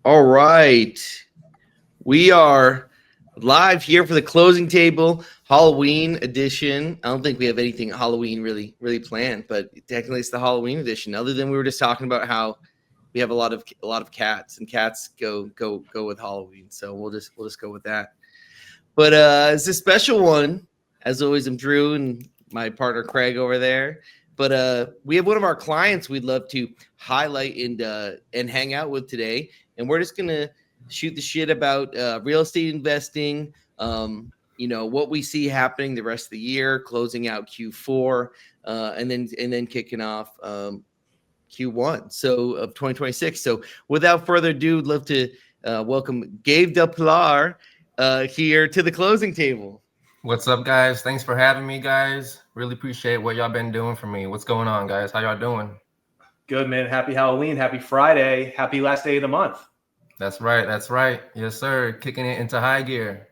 All right. We are live here for the closing table Halloween edition. I don't think we have anything Halloween really planned, but technically it's the Halloween edition. Other than we were just talking about how we have a lot of cats, and cats go with Halloween. So we'll just go with that. But it's a special one. As always, I'm Drew and my partner Craig over there. But we have one of our clients we'd love to highlight and hang out with today, and we're just gonna shoot the shit about real estate investing. What we see happening the rest of the year, closing out Q4, and then kicking off Q1 of 2026. So without further ado, I'd love to welcome Gabe Del Pilar here to the closing table. What's up, guys? Thanks for having me, guys. Really appreciate what y'all been doing for me. What's going on, guys? How y'all doing? Good, man. Happy Halloween. Happy Friday. Happy last day of the month. That's right. That's right. Yes, sir. Kicking it into high gear.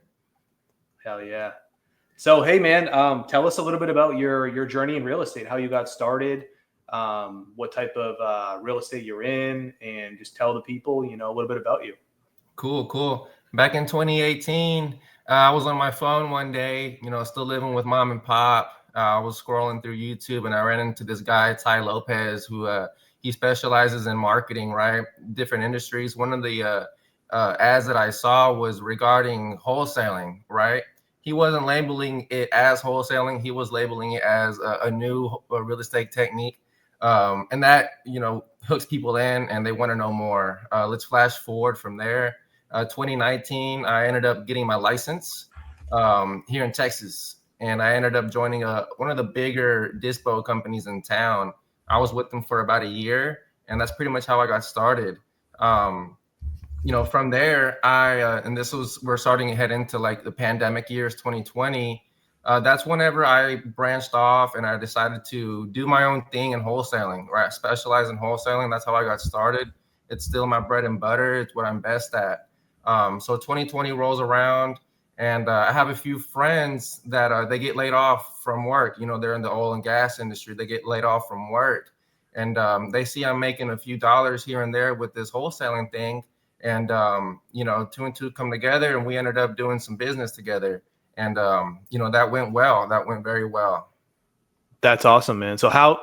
Hell yeah. So, hey, man, tell us a little bit about your journey in real estate, how you got started, what type of real estate you're in, and just tell the people, a little bit about you. Cool. Back in 2018, I was on my phone one day, still living with mom and pop. I was scrolling through YouTube and I ran into this guy, Ty Lopez, who he specializes in marketing, right? Different industries. One of the ads that I saw was regarding wholesaling, right? He wasn't labeling it as wholesaling. He was labeling it as a new real estate technique. And that, hooks people in and they want to know more. Let's flash forward from there. 2019, I ended up getting my license here in Texas. And I ended up joining one of the bigger dispo companies in town. I was with them for about a year, and that's pretty much how I got started. From there, we're starting to head into like the pandemic years, 2020. That's whenever I branched off and I decided to do my own thing in wholesaling, right? I specialize in wholesaling. That's how I got started. It's still my bread and butter. It's what I'm best at. So 2020 rolls around, and I have a few friends that they get laid off from work. They're in the oil and gas industry. They get laid off from work, and they see I'm making a few dollars here and there with this wholesaling thing. And, two and two come together, and we ended up doing some business together. And, that went well. That went very well. That's awesome, man. So how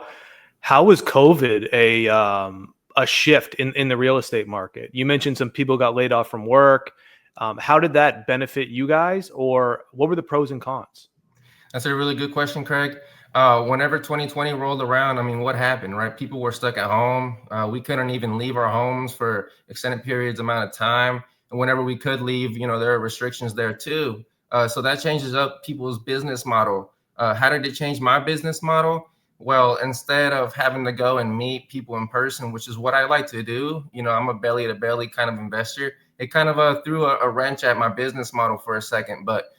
was COVID a shift in the real estate market? You mentioned some people got laid off from work. How did that benefit you guys, or what were the pros and cons? That's a really good question, Craig. Whenever 2020 rolled around, what happened, right? People were stuck at home. We couldn't even leave our homes for extended periods amount of time. And whenever we could leave, there are restrictions there too. So that changes up people's business model. How did it change my business model? Well, instead of having to go and meet people in person, which is what I like to do, I'm a belly to belly kind of investor. It kind of threw a wrench at my business model for a second, but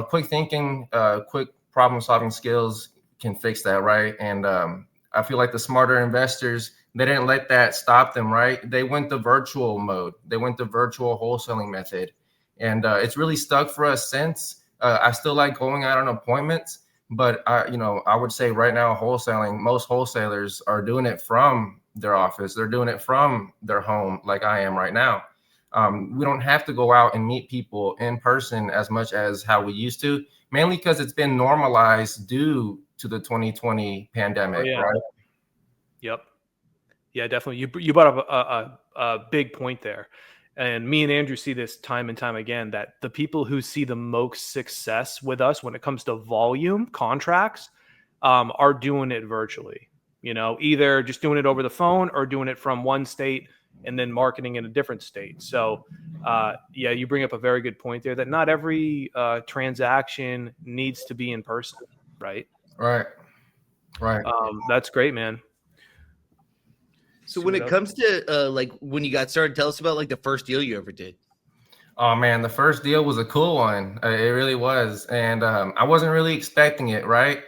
quick thinking, quick problem solving skills can fix that, right? And I feel like the smarter investors, they didn't let that stop them, right? They went the virtual mode. They went the virtual wholesaling method. And it's really stuck for us since. I still like going out on appointments, but I would say right now wholesaling, most wholesalers are doing it from their office. They're doing it from their home like I am right now. We don't have to go out and meet people in person as much as how we used to, mainly because it's been normalized due to the 2020 pandemic, right? Yep. Yeah, definitely. You brought up a big point there. And me and Andrew see this time and time again, that the people who see the most success with us when it comes to volume contracts are doing it virtually, either just doing it over the phone or doing it from one state and then marketing in a different state. So, you bring up a very good point there that not every transaction needs to be in person, right? Right. That's great, man. So when it comes to when you got started, tell us about the first deal you ever did. Oh man, the first deal was a cool one. It really was. And I wasn't really expecting it, right?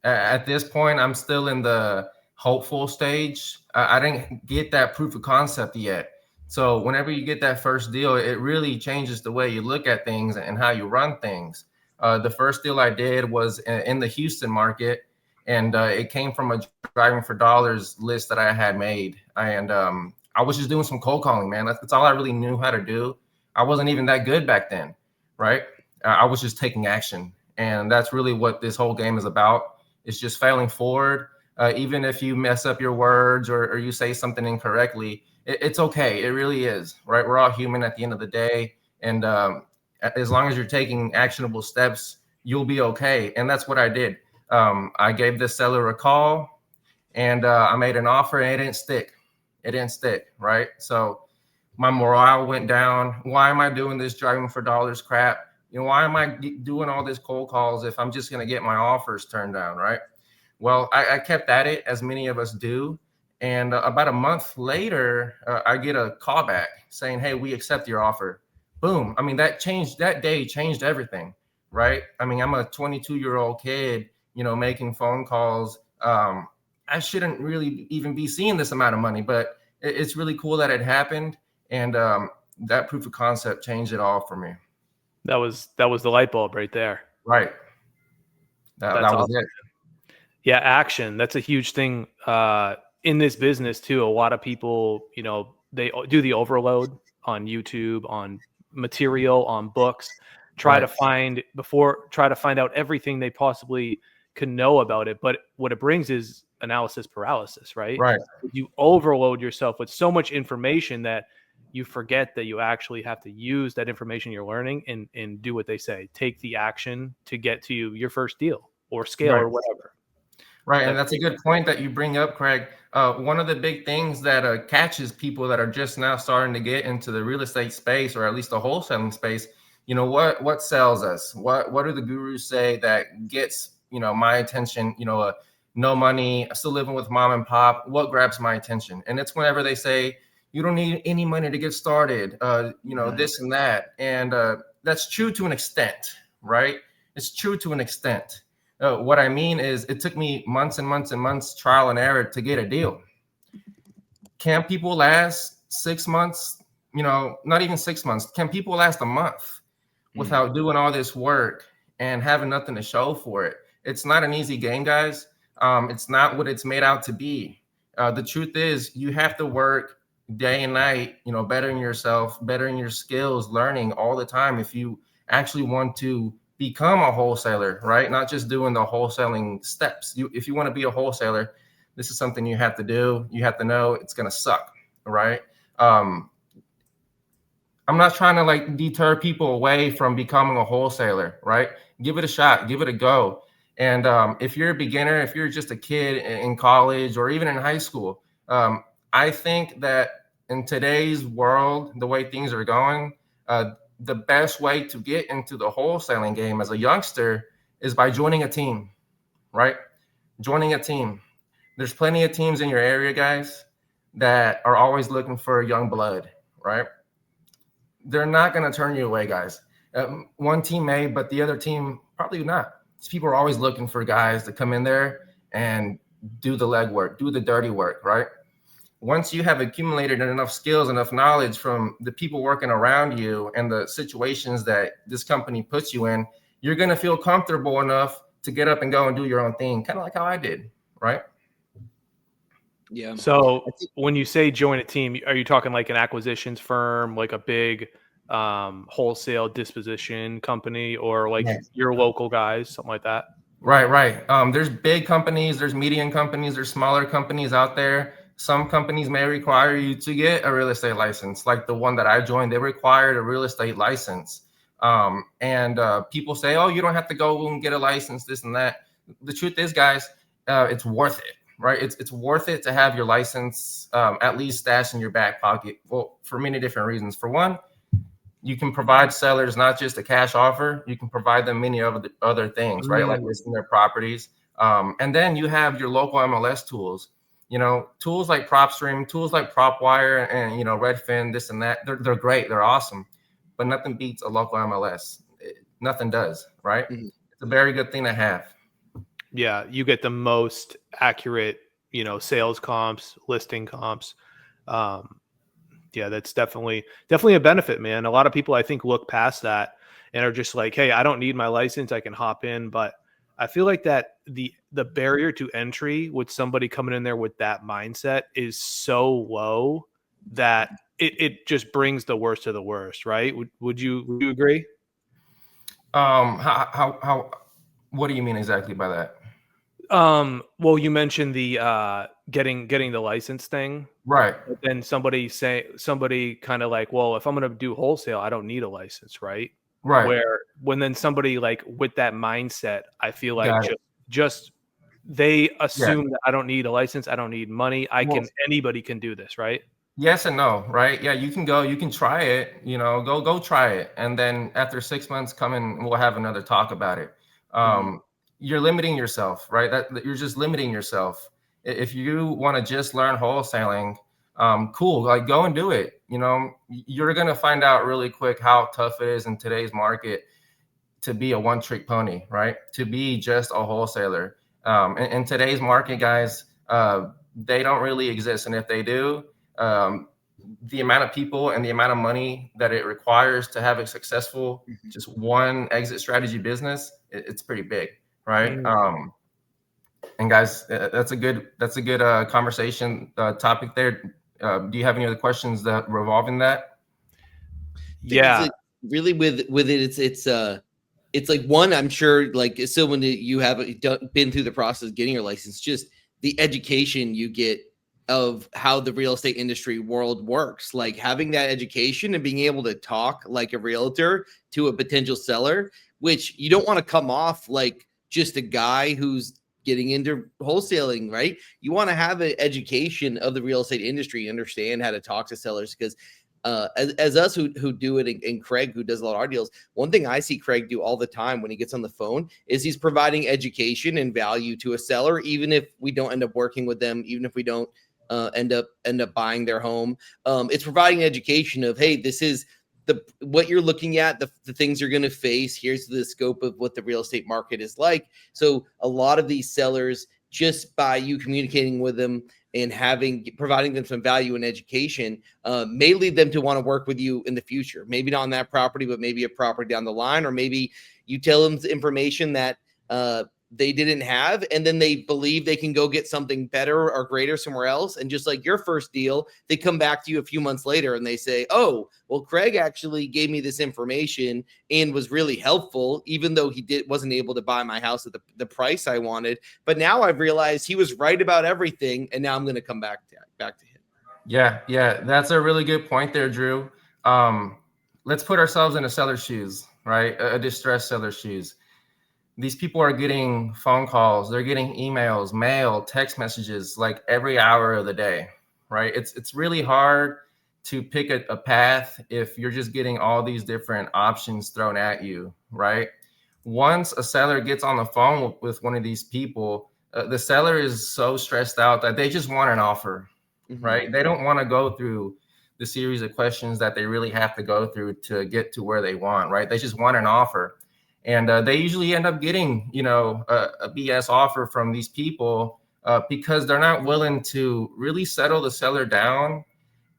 At this point, I'm still in the hopeful stage. I didn't get that proof of concept yet. So whenever you get that first deal, it really changes the way you look at things and how you run things. The first deal I did was in the Houston market. And it came from a driving for dollars list that I had made. And I was just doing some cold calling, man. That's all I really knew how to do. I wasn't even that good back then, right? I was just taking action. And that's really what this whole game is about. It's just failing forward. Even if you mess up your words or you say something incorrectly, it's okay. It really is, right? We're all human at the end of the day. And as long as you're taking actionable steps, you'll be okay. And that's what I did. I gave this seller a call and I made an offer and it didn't stick. It didn't stick, right? So my morale went down. Why am I doing this driving for dollars crap? Why am I doing all this cold calls if I'm just going to get my offers turned down, right? Well, I kept at it, as many of us do. And about a month later, I get a call back saying, hey, we accept your offer. Boom. I mean, that day changed everything, right? I mean, I'm a 22-year-old kid, making phone calls. I shouldn't really even be seeing this amount of money, but it's really cool that it happened. And that proof of concept changed it all for me. That was the light bulb right there. Right. That was awesome. It. Yeah, action. That's a huge thing in this business too. A lot of people, they do the overload on YouTube, on material, on books, try to find out everything they possibly can know about it. But what it brings is analysis paralysis, right? Right. You overload yourself with so much information that you forget that you actually have to use that information you're learning and do what they say. Take the action to get to your first deal or scale or whatever. Right. And that's a good point that you bring up, Craig. One of the big things that catches people that are just now starting to get into the real estate space, or at least the wholesaling space, what sells us? What do the gurus say that gets, my attention, no money, still living with mom and pop? What grabs my attention? And it's whenever they say, you don't need any money to get started, this and that. And that's true to an extent, right? It's true to an extent. What I mean is it took me months and months and months trial and error to get a deal. Can people last 6 months? Not even 6 months. Can people last a month without doing all this work and having nothing to show for it? It's not an easy game, guys. It's not what it's made out to be. The truth is you have to work day and night, bettering yourself, bettering your skills, learning all the time if you actually want to become a wholesaler, right? Not just doing the wholesaling steps. If you want to be a wholesaler, this is something you have to do. You have to know it's going to suck, right? I'm not trying to deter people away from becoming a wholesaler, right? Give it a shot, give it a go. And if you're a beginner, if you're just a kid in college or even in high school, I think that in today's world, the way things are going, the best way to get into the wholesaling game as a youngster is by joining a team, right? Joining a team. There's plenty of teams in your area, guys, that are always looking for young blood, right? They're not going to turn you away, guys. One team may, but the other team probably not. These people are always looking for guys to come in there and do the legwork, do the dirty work, right? Once you have accumulated enough skills, enough knowledge from the people working around you and the situations that this company puts you in, you're going to feel comfortable enough to get up and go and do your own thing, kind of like how I did, right? Yeah. So when you say join a team, are you talking like an acquisitions firm, like a big wholesale disposition company, or like your local guys, something like that? Right. There's big companies, there's medium companies, there's smaller companies out there. Some companies may require you to get a real estate license. Like the one that I joined, they required a real estate license. And people say, oh, you don't have to go and get a license, this and that. The truth is, guys, it's worth it, right? It's worth it to have your license at least stashed in your back pocket. Well, for many different reasons. For one, you can provide sellers not just a cash offer, you can provide them many other things, right? Like listing their properties. And then you have your local MLS tools. Tools like PropStream, tools like PropWire, and Redfin, this and that. They're great, they're awesome, but nothing beats a local MLS. Nothing does, right? Mm-hmm. It's a very good thing to have. Yeah, you get the most accurate, sales comps, listing comps. Yeah, that's definitely a benefit, man. A lot of people, I think, look past that and are just like, hey, I don't need my license, I can hop in, but I feel like that the barrier to entry with somebody coming in there with that mindset is so low that it just brings the worst of the worst, right? Would you agree? How what do you mean exactly by that? Well, you mentioned the getting the license thing. Right. But then somebody kind of like, well, if I'm going to do wholesale, I don't need a license, right? Right. Where when then somebody like with that mindset, I feel like Got it. just they Yeah. assume that I don't need a license, I don't need money, Well, anybody can do this, right? yes and no, right? Yeah, you can try it, go try it. And then after 6 months, come in and we'll have another talk about it. Mhm. You're limiting yourself, right? That you're just limiting yourself. If you want to just learn wholesaling, cool, like go and do it. You're gonna find out really quick how tough it is in today's market to be a one-trick pony, right? To be just a wholesaler. In today's market, guys, they don't really exist. And if they do, the amount of people and the amount of money that it requires to have a successful, just one exit strategy business, it's pretty big, right? Mm. And guys, that's a good conversation topic there. Do you have any other questions that revolve in that? I think it's Yeah. like really with it, it's like one, I'm sure, like so when you have been through the process of getting your license, just the education you get of how the real estate industry world works, like having that education and being able to talk like a realtor to a potential seller, which you don't want to come off like just a guy who's getting into wholesaling, right? You want to have an education of the real estate industry, understand how to talk to sellers, because as us who do it, and Craig who does a lot of our deals, one thing I see Craig do all the time when he gets on the phone is he's providing education and value to a seller, even if we don't end up working with them, even if we don't end up buying their home. It's providing education of, hey, this is what you're looking at, the things you're going to face. Here's the scope of what the real estate market is like. So a lot of these sellers, just by you communicating with them and providing them some value and education, may lead them to want to work with you in the future. Maybe not on that property, but maybe a property down the line, or maybe you tell them information that they didn't have, and then they believe they can go get something better or greater somewhere else. And just like your first deal, they come back to you a few months later and they say, oh, well, Craig actually gave me this information and was really helpful, even though he wasn't able to buy my house at the price I wanted. But now I've realized he was right about everything, and now I'm going to come back to him. Yeah, that's a really good point there, Drew. Let's put ourselves in a seller's shoes, right? A distressed seller's shoes. These people are getting phone calls, they're getting emails, mail, text messages like every hour of the day, right? It's really hard to pick a path if you're just getting all these different options thrown at you, right? Once a seller gets on the phone with one of these people, the seller is so stressed out that they just want an offer, right? They don't want to go through the series of questions that they really have to go through to get to where they want, right? They just want an offer. And they usually end up getting, a BS offer from these people because they're not willing to really settle the seller down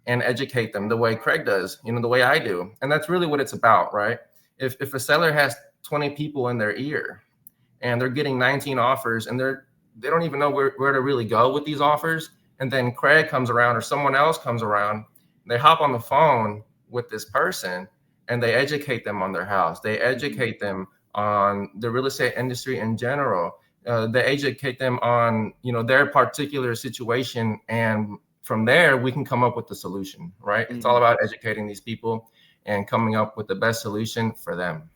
and educate them the way Craig does, the way I do. And that's really what it's about, right? If a seller has 20 people in their ear and they're getting 19 offers and they don't even know where to really go with these offers, and then Craig comes around or someone else comes around, they hop on the phone with this person and they educate them on their house. They educate them on the real estate industry in general. They educate them on, their particular situation. And from there, we can come up with the solution, right? It's all about educating these people and coming up with the best solution for them.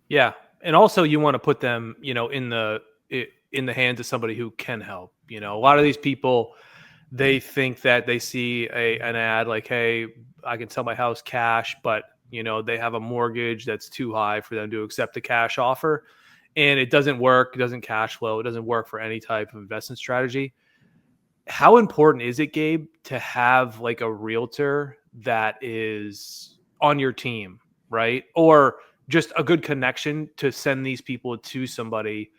Yeah. And also you want to put them, in the hands of somebody who can help. A lot of these people, they think that they see an ad like, hey, I can sell my house cash, but they have a mortgage that's too high for them to accept the cash offer, and it doesn't work. It doesn't cash flow. It doesn't work for any type of investment strategy. How important is it, Gabe, to have like a realtor that is on your team, right? Or just a good connection to send these people to somebody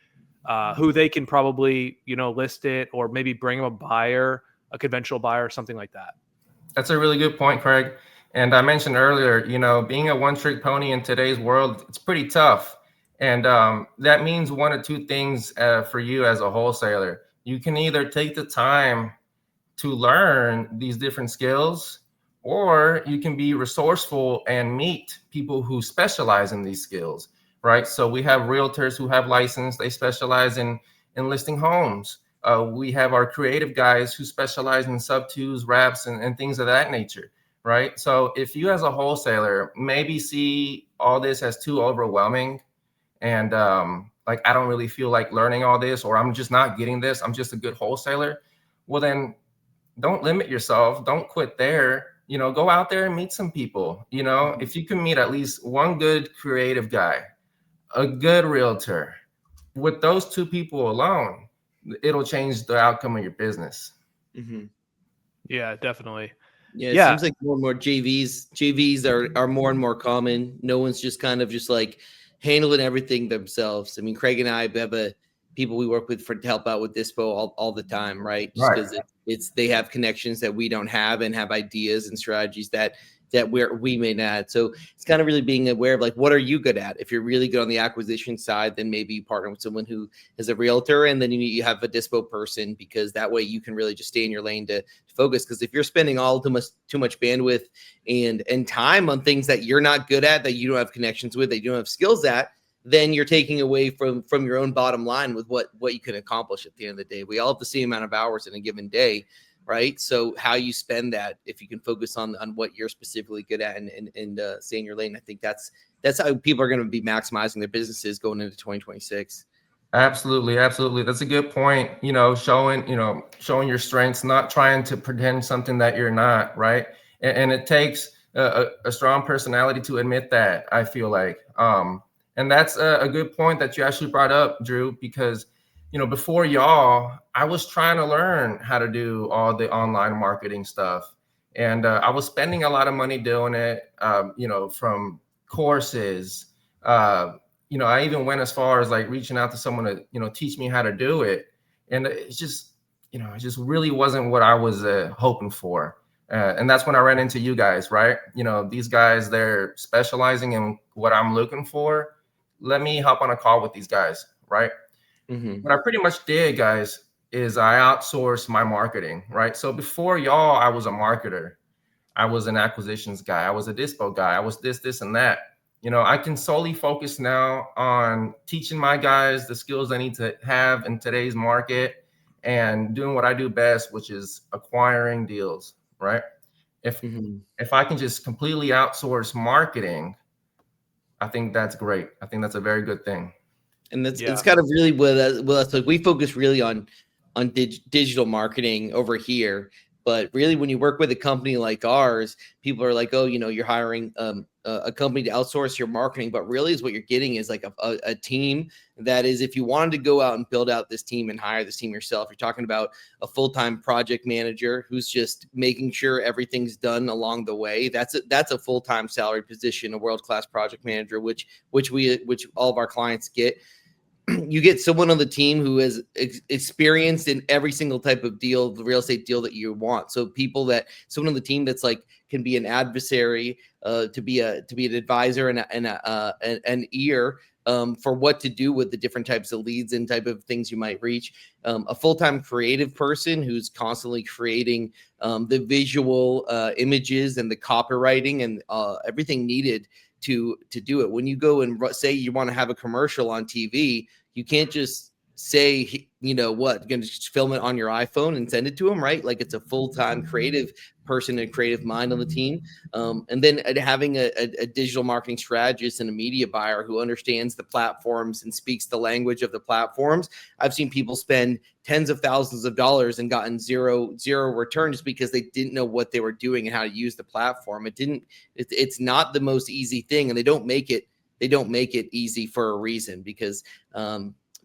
who they can probably, list it, or maybe bring them a buyer, a conventional buyer, or something like that. That's a really good point, Craig. And I mentioned earlier, being a one-trick pony in today's world, it's pretty tough. And that means one or two things for you as a wholesaler. You can either take the time to learn these different skills, or you can be resourceful and meet people who specialize in these skills, right? So we have realtors who have license, they specialize in listing homes. We have our creative guys who specialize in sub-twos, wraps, and things of that nature, right? So if you as a wholesaler maybe see all this as too overwhelming, and like, I don't really feel like learning all this, or I'm just not getting this, I'm just a good wholesaler, well then don't limit yourself. Don't quit there. Go out there and meet some people. If you can meet at least one good creative guy, a good realtor, with those two people alone, it'll change the outcome of your business. Mm-hmm. Yeah, definitely. Yeah, it seems like more and more JVs are more and more common. No one's just kind of just like handling everything themselves. I mean, Craig and I have people we work with to help out with Dispo all the time, right? Just because it's they have connections that we don't have and have ideas and strategies that we may not. So it's kind of really being aware of like, what are you good at? If you're really good on the acquisition side, then maybe you partner with someone who is a realtor, and then you have a Dispo person, because that way you can really just stay in your lane to focus. Because if you're spending too much bandwidth and time on things that you're not good at, that you don't have connections with, that you don't have skills at, then you're taking away from your own bottom line with what you can accomplish at the end of the day. We all have the same amount of hours in a given day, right? So how you spend that, if you can focus on what you're specifically good at and stay in your lane, I think that's how people are going to be maximizing their businesses going into 2026. Absolutely. That's a good point. Showing your strengths, not trying to pretend something that you're not, right? And it takes a strong personality to admit that, I feel like. And that's a good point that you actually brought up, Drew, because before y'all, I was trying to learn how to do all the online marketing stuff. And I was spending a lot of money doing it, from courses. I even went as far as like reaching out to someone to, teach me how to do it. And it just really wasn't what I was hoping for. And that's when I ran into you guys, right? These guys, they're specializing in what I'm looking for. Let me hop on a call with these guys, right? Mm-hmm. What I pretty much did, guys, is I outsourced my marketing, right? So before y'all, I was a marketer. I was an acquisitions guy. I was a dispo guy. I was this, and that. I can solely focus now on teaching my guys the skills they need to have in today's market and doing what I do best, which is acquiring deals, right? If I can just completely outsource marketing, I think that's great. I think that's a very good thing. And it's kind of really with us, like we focus really on digital marketing over here. But really, when you work with a company like ours, people are like, oh, you're hiring a company to outsource your marketing. But really, is what you're getting is like a team that is, if you wanted to go out and build out this team and hire this team yourself, you're talking about a full-time project manager who's just making sure everything's done along the way. That's a full-time salary position, a world-class project manager, which all of our clients get. You get someone on the team who has experienced in every single type of deal, the real estate deal that you want. So someone on the team that's like can be an adversary, to be an advisor and an ear for what to do with the different types of leads and type of things you might reach. A full-time creative person who's constantly creating the visual images and the copywriting and everything needed to do it. When you go and say you want to have a commercial on TV, you can't just say, you're going to just film it on your iPhone and send it to them, right? Like, it's a full-time creative person and creative mind on the team. And then having a digital marketing strategist and a media buyer who understands the platforms and speaks the language of the platforms. I've seen people spend tens of thousands of dollars and gotten zero return just because they didn't know what they were doing and how to use the platform. It's not the most easy thing, and they don't make it easy for a reason, because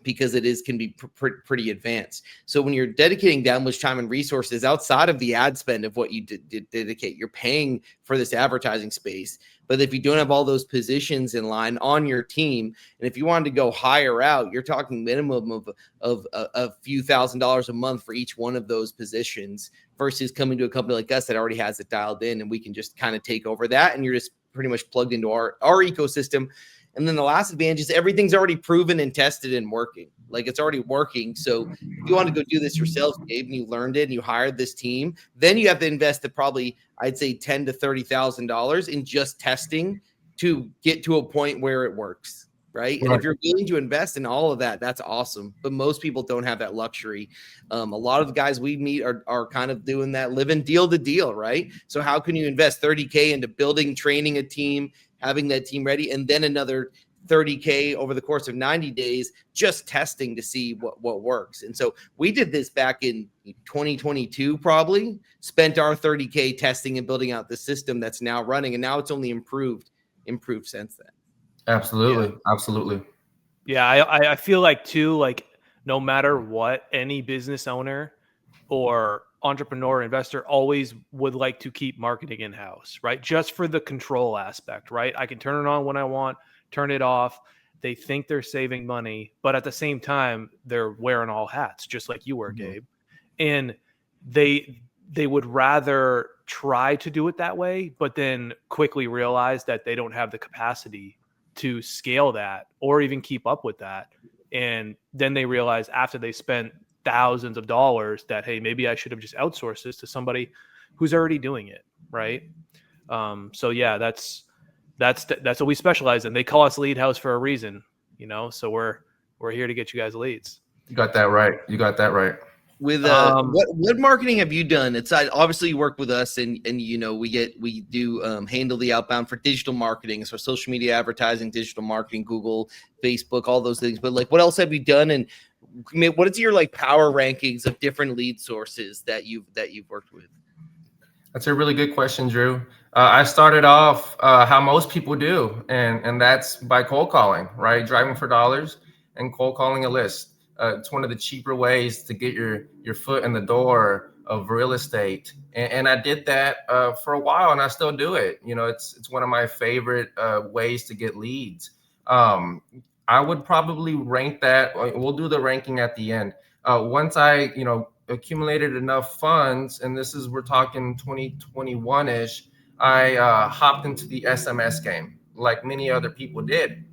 it can be pretty advanced. So when you're dedicating that much time and resources outside of the ad spend of what you dedicate, you're paying for this advertising space. But if you don't have all those positions in line on your team, and if you wanted to go higher out, you're talking minimum of a few $1,000s a month for each one of those positions, versus coming to a company like us that already has it dialed in, and we can just kind of take over that, and you're just pretty much plugged into our ecosystem. And then the last advantage is everything's already proven and tested and working. Like it's already working. So if you want to go do this yourself, Gabe, and you learned it and you hired this team, then you have to invest the probably, I'd say $10,000 to $30,000 in just testing to get to a point where it works. Right. And if you're willing to invest in all of that, that's awesome. But most people don't have that luxury. A lot of the guys we meet are kind of doing that, living deal to deal. Right. So how can you invest $30K into building, training a team, having that team ready, and then another $30K over the course of 90 days, just testing to see what works. And so we did this back in 2022, probably spent our $30K testing and building out the system that's now running. And now it's only improved since then. Absolutely. Yeah. Absolutely. Yeah. I feel like too, like no matter what, any business owner or entrepreneur investor always would like to keep marketing in-house, right? Just for the control aspect, right? I can turn it on when I want, turn it off. They think they're saving money, but at the same time, they're wearing all hats, just like you were, Gabe. And they would rather try to do it that way, but then quickly realize that they don't have the capacity to scale that or even keep up with that. And then they realize after they spent thousands of dollars that, hey, maybe I should have just outsourced this to somebody who's already doing it. Right. So yeah, that's what we specialize in. They call us Lead House for a reason, so we're here to get you guys leads. You got that right. With what marketing have you done? It's obviously you work with us and we do handle the outbound for digital marketing, so social media advertising, digital marketing, Google, Facebook, all those things. But like, what else have you done? And what is your like power rankings of different lead sources that you've worked with? That's a really good question, Drew. I started off how most people do, and that's by cold calling, right? Driving for dollars and cold calling a list. It's one of the cheaper ways to get your foot in the door of real estate. And I did that for a while, and I still do it. It's one of my favorite ways to get leads. I would probably rank that. We'll do the ranking at the end. Once I, accumulated enough funds, and we're talking 2021-ish, I hopped into the SMS game like many other people did.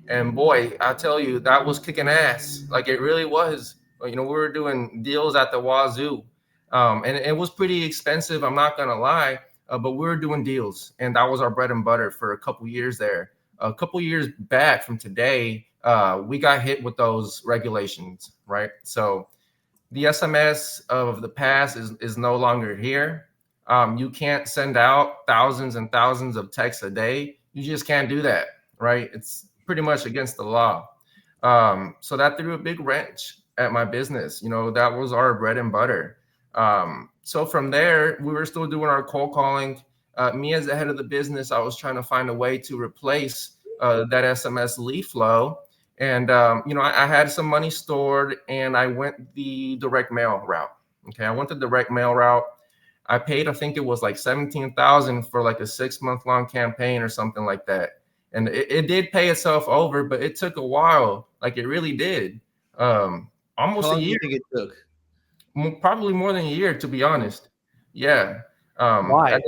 And boy, I tell you, that was kicking ass. Like it really was. We were doing deals at the wazoo. And it was pretty expensive, I'm not going to lie, but we were doing deals. And that was our bread and butter for a couple years there. A couple years back from today, we got hit with those regulations, right? So the SMS of the past is no longer here. You can't send out thousands and thousands of texts a day. You just can't do that, right? It's pretty much against the law. So that threw a big wrench at my business. That was our bread and butter. So from there, we were still doing our cold calling. Me as the head of the business, I was trying to find a way to replace that SMS lead flow. And, I had some money stored and I went the direct mail route. Okay. I went the direct mail route. I paid, I think it was like $17,000 for like a 6-month long campaign or something like that. And it did pay itself over, but it took a while. Like it really did. Almost a year. How long do you think it took? Probably more than a year, to be honest. Yeah. Why?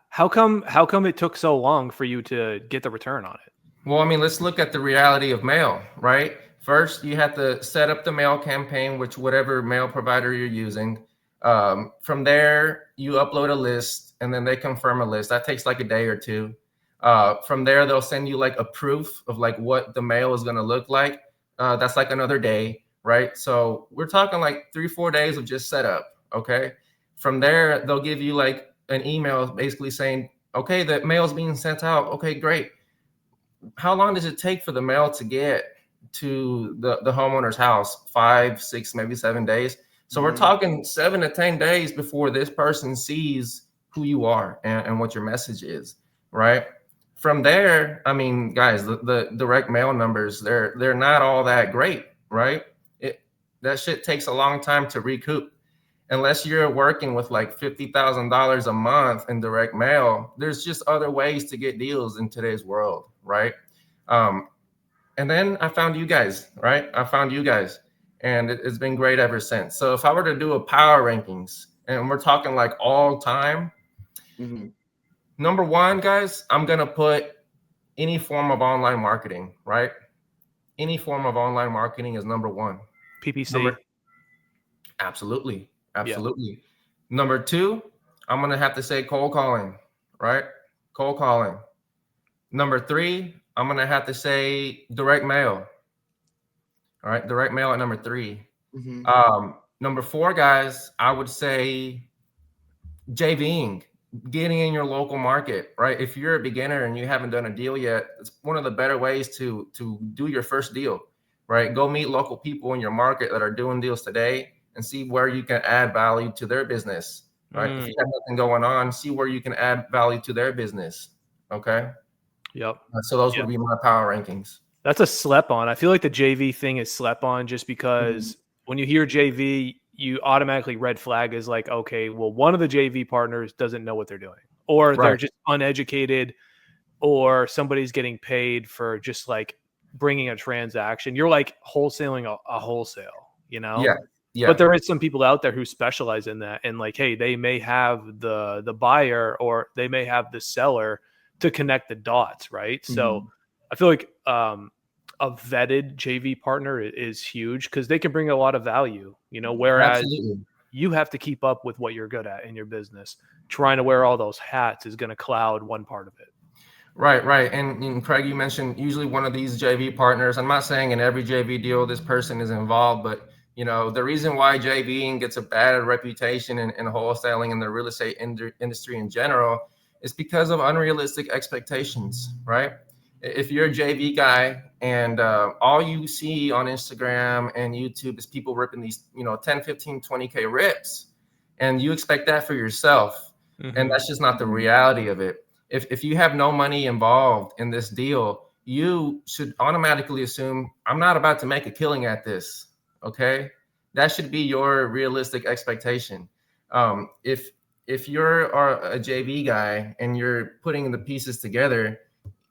How come it took so long for you to get the return on it? Well, I mean, let's look at the reality of mail, right? First, you have to set up the mail campaign, whatever mail provider you're using. From there, you upload a list and then they confirm a list. That takes like a day or two. From there, they'll send you like a proof of like what the mail is going to look like. That's like another day, right? So we're talking like 3-4 days of just setup. Okay. From there, they'll give you like an email basically saying, okay, the mail's being sent out. Okay, great. How long does it take for the mail to get to the homeowner's house? 5, 6, maybe 7 days. So we're talking 7 to 10 days before this person sees who you are and what your message is, right? From there, I mean, guys, the direct mail numbers, they're not all that great, right? That shit takes a long time to recoup. Unless you're working with like $50,000 a month in direct mail, there's just other ways to get deals in today's world, right? And then I found you guys, right? And it's been great ever since. So if I were to do a power rankings, and we're talking like all time, number one, guys, I'm gonna put any form of online marketing, right? Any form of online marketing is number one. PPC. Absolutely. Yeah. Absolutely. Number two, I'm going to have to say cold calling, right? Cold calling. Number three, I'm going to have to say direct mail. All right. Direct mail at number three. Number four, guys, I would say JVing, getting in your local market, right? If you're a beginner and you haven't done a deal yet, it's one of the better ways to do your first deal, right? Go meet local people in your market that are doing deals today and see where you can add value to their business, right? If you have nothing going on, see where you can add value to their business. Okay. Yep. So those would be my power rankings. That's a slept on. I feel like the JV thing is slept on just because when you hear JV, you automatically red flag is like, okay, well, one of the JV partners doesn't know what they're doing, or they're just uneducated, or somebody's getting paid for just like bringing a transaction. You're like wholesaling a wholesale, you know? Yeah. Yeah. But there is some people out there who specialize in that, and like, hey, they may have the buyer or they may have the seller to connect the dots, right? So I feel like a vetted JV partner is huge because they can bring a lot of value, you know, whereas you have to keep up with what you're good at in your business. Trying to wear all those hats is going to cloud one part of it. Right, right. And Craig, you mentioned usually one of these JV partners. I'm not saying in every JV deal this person is involved, but you know, the reason why JVing gets a bad reputation in wholesaling and the real estate industry in general is because of unrealistic expectations, right? If you're a JV guy and all you see on Instagram and YouTube is people ripping these, you know, 10, 15, 20K rips, and you expect that for yourself, and that's just not the reality of it. If you have no money involved in this deal, you should automatically assume I'm not about to make a killing at this. Okay, that should be your realistic expectation. If you're a JV guy and you're putting the pieces together,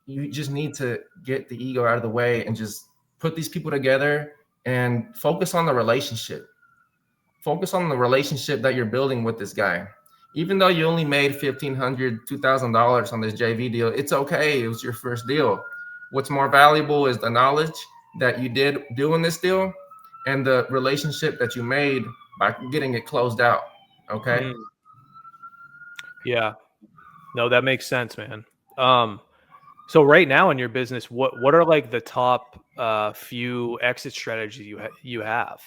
you just need to get the ego out of the way and just put these people together and focus on the relationship. Focus on the relationship that you're building with this guy. Even though you only made $1,500, $2,000 on this JV deal, it's okay. It was your first deal. What's more valuable is the knowledge that you did doing this deal and the relationship that you made by getting it closed out. Okay. Yeah. No, that makes sense, man. So right now in your business, what are like the top few exit strategies you have?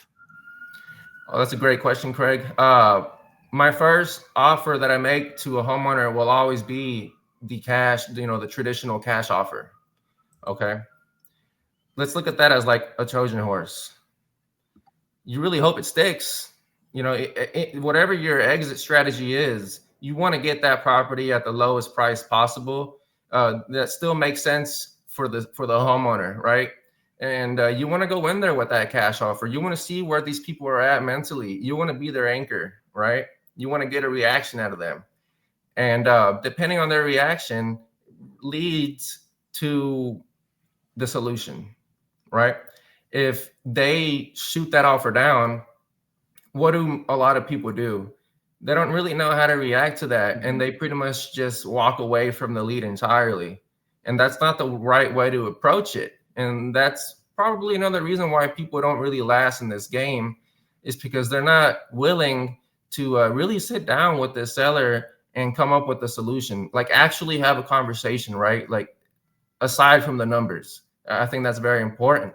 Oh, that's a great question, Craig. My first offer that I make to a homeowner will always be the cash, you know, the traditional cash offer. Okay. Let's look at that as like a Trojan horse. You really hope it sticks. You know, whatever your exit strategy is, you want to get that property at the lowest price possible. That still makes sense for the homeowner, right? And you want to go in there with that cash offer. You want to see where these people are at mentally. You want to be their anchor, right? You want to get a reaction out of them. And depending on their reaction leads to the solution, right? If they shoot that offer down, what do a lot of people do? They don't really know how to react to that. And they pretty much just walk away from the lead entirely. And that's not the right way to approach it. And that's probably another reason why people don't really last in this game, is because they're not willing to really sit down with the seller and come up with a solution, like actually have a conversation, right? Like aside from the numbers, I think that's very important.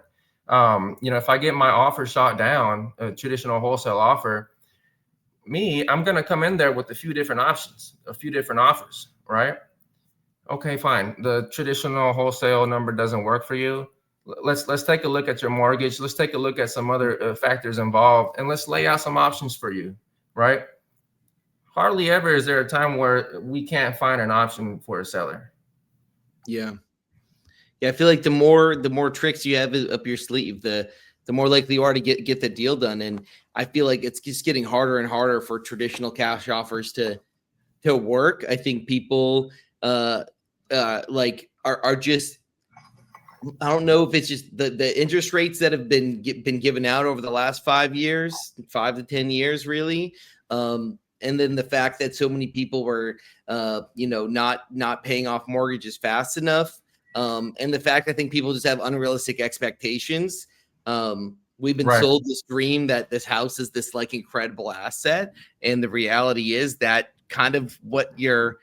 You know, if I get my offer shot down, a traditional wholesale offer, I'm going to come in there with a few different options, a few different offers, right? Okay, fine. The traditional wholesale number doesn't work for you. Let's take a look at your mortgage. Let's take a look at some other factors involved, and let's lay out some options for you, right? Hardly ever is there a time where we can't find an option for a seller. Yeah. Yeah, I feel like the more tricks you have up your sleeve, the more likely you are to get the deal done. And I feel like it's just getting harder and harder for traditional cash offers to work. I think people like are just, I don't know if it's just the interest rates that have been given out over the last 5 years, 5 to 10 years, really. And then the fact that so many people were, you know, not paying off mortgages fast enough. And the fact I think people just have unrealistic expectations. We've been Right. sold this dream that this house is this like incredible asset, and the reality is that kind of what your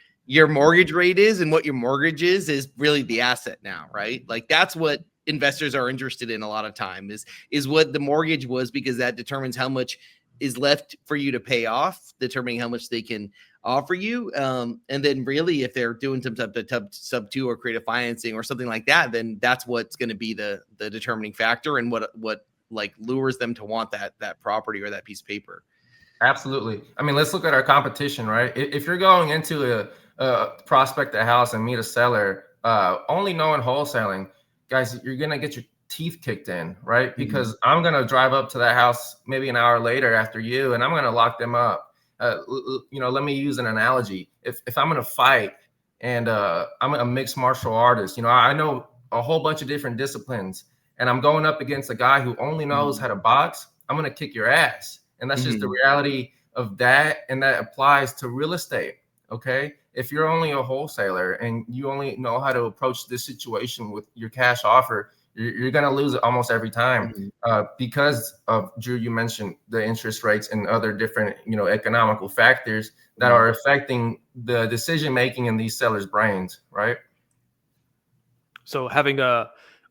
mortgage rate is and what your mortgage is really the asset now, right? Like that's what investors are interested in a lot of time is what the mortgage was, because that determines how much is left for you to pay off, determining how much they can offer you. And then really, if they're doing some type of sub two or creative financing or something like that, then that's what's going to be the determining factor and what like lures them to want that property or that piece of paper. Absolutely. I mean, let's look at our competition, right? If you're going into a prospect a house and meet a seller, only knowing wholesaling, guys, you're gonna get your teeth kicked in, right? Because I'm gonna drive up to that house maybe an hour later after you, and I'm gonna lock them up. Let me use an analogy. If I'm gonna fight and I'm a mixed martial artist, I know a whole bunch of different disciplines, and I'm going up against a guy who only knows how to box, I'm gonna kick your ass. And that's just the reality of that. And that applies to real estate. Okay. If you're only a wholesaler and you only know how to approach this situation with your cash offer, you're going to lose it almost every time because of, Drew, you mentioned the interest rates and other different, economical factors that are affecting the decision making in these sellers' brains. Right. So having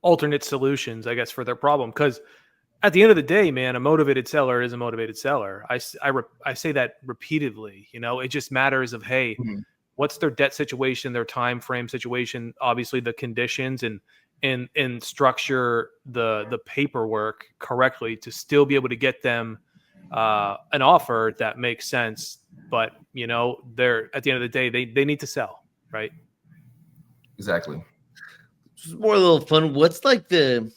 alternate solutions, I guess, for their problem, because at the end of the day, man, a motivated seller is a motivated seller. I say that repeatedly. It just matters of, hey, what's their debt situation, their time frame situation, obviously the conditions, and structure the paperwork correctly to still be able to get them an offer that makes sense. But they're at the end of the day, they need to sell, right? Exactly. Just more a little fun. What's like the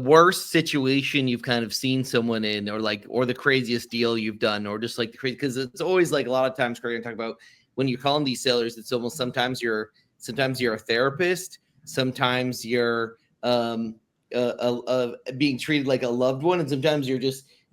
worst situation you've kind of seen someone in, or the craziest deal you've done, or just like the crazy, because it's always like a lot of times, Craig, I talk about when you're calling these sellers, it's almost sometimes you're a therapist, sometimes you're being treated like a loved one, and sometimes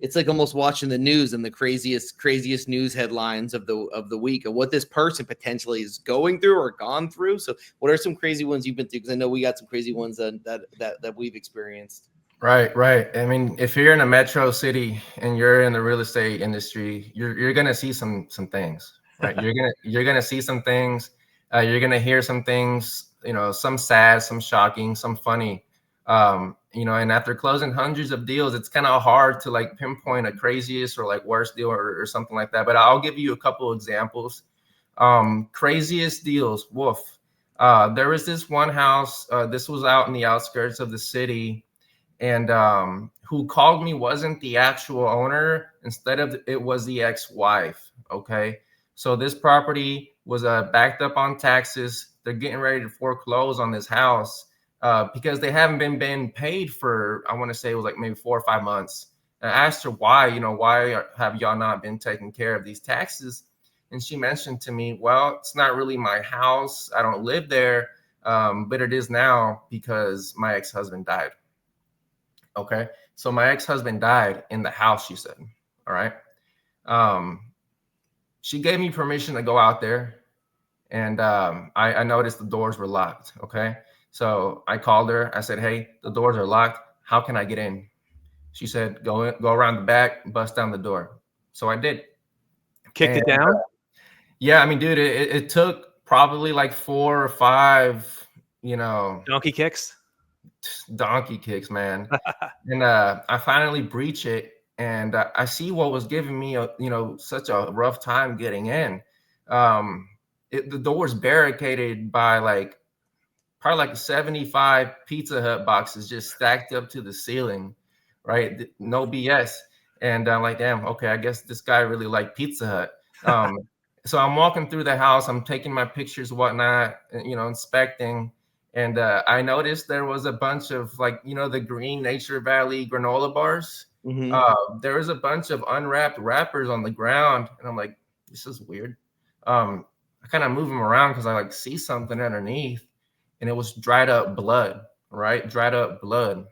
it's like almost watching the news and the craziest news headlines of the week of what this person potentially is going through or gone through. So what are some crazy ones you've been through? Because I know we got some crazy ones that we've experienced. Right. I mean, if you're in a metro city and you're in the real estate industry, you're gonna see some things, right? you're gonna see some things. You're gonna hear some things. Some sad, some shocking, some funny. And after closing hundreds of deals, it's kind of hard to like pinpoint a craziest or like worst deal or something like that. But I'll give you a couple examples. Craziest deals. Woof. There was this one house. This was out in the outskirts of the city. And who called me wasn't the actual owner. Instead of it was the ex-wife. Okay. So this property was backed up on taxes. They're getting ready to foreclose on this house because they haven't been paid for, I want to say it was like maybe 4 or 5 months. And I asked her why, why have y'all not been taking care of these taxes? And she mentioned to me, well, it's not really my house. I don't live there, but it is now because my ex-husband died. Okay. So my ex-husband died in the house, she said. All right. She gave me permission to go out there. And I noticed the doors were locked. Okay. So I called her. I said, hey, the doors are locked. How can I get in? She said, go around the back, bust down the door. So I did. Kicked it down? Yeah. I mean, dude, it took probably like 4 or 5, donkey kicks, man. And I finally breach it. And I see what was giving me, such a rough time getting in. The door's barricaded by probably like 75 Pizza Hut boxes just stacked up to the ceiling, right? No BS. And I'm like, damn, okay, I guess this guy really liked Pizza Hut. So I'm walking through the house, I'm taking my pictures, whatnot, inspecting. And I noticed there was a bunch of the green Nature Valley granola bars. There was a bunch of unwrapped wrappers on the ground. And I'm like, this is weird. I kind of move them around because I see something underneath. And it was dried up blood, right? Dried up blood.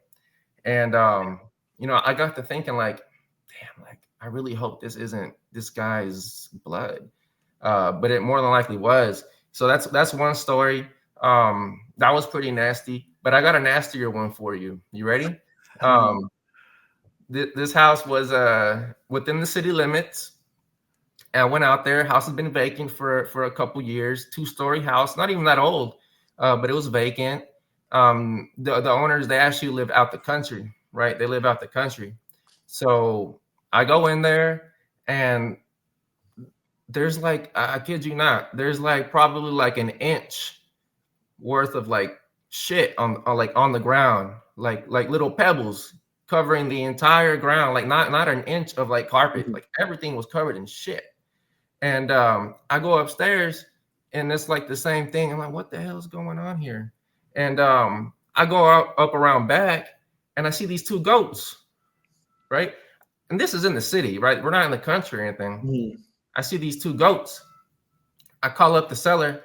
And, I got to thinking damn, I really hope this isn't this guy's blood. But it more than likely was. So that's one story. That was pretty nasty, but I got a nastier one for you. You ready? This house was within the city limits. And I went out there. House has been vacant for a couple years. 2-story house, not even that old, but it was vacant. The owners, they actually live out the country, right? They live out the country. So I go in there, and there's like, I kid you not, there's like probably like an inch worth of like shit on the ground, like little pebbles covering the entire ground, like not an inch of like carpet, like everything was covered in shit. And I go upstairs, and it's like the same thing. I'm like, what the hell is going on here? And I go up around back, and I see these 2 goats, right? And this is in the city, right? We're not in the country or anything. I see these 2 goats. I call up the seller,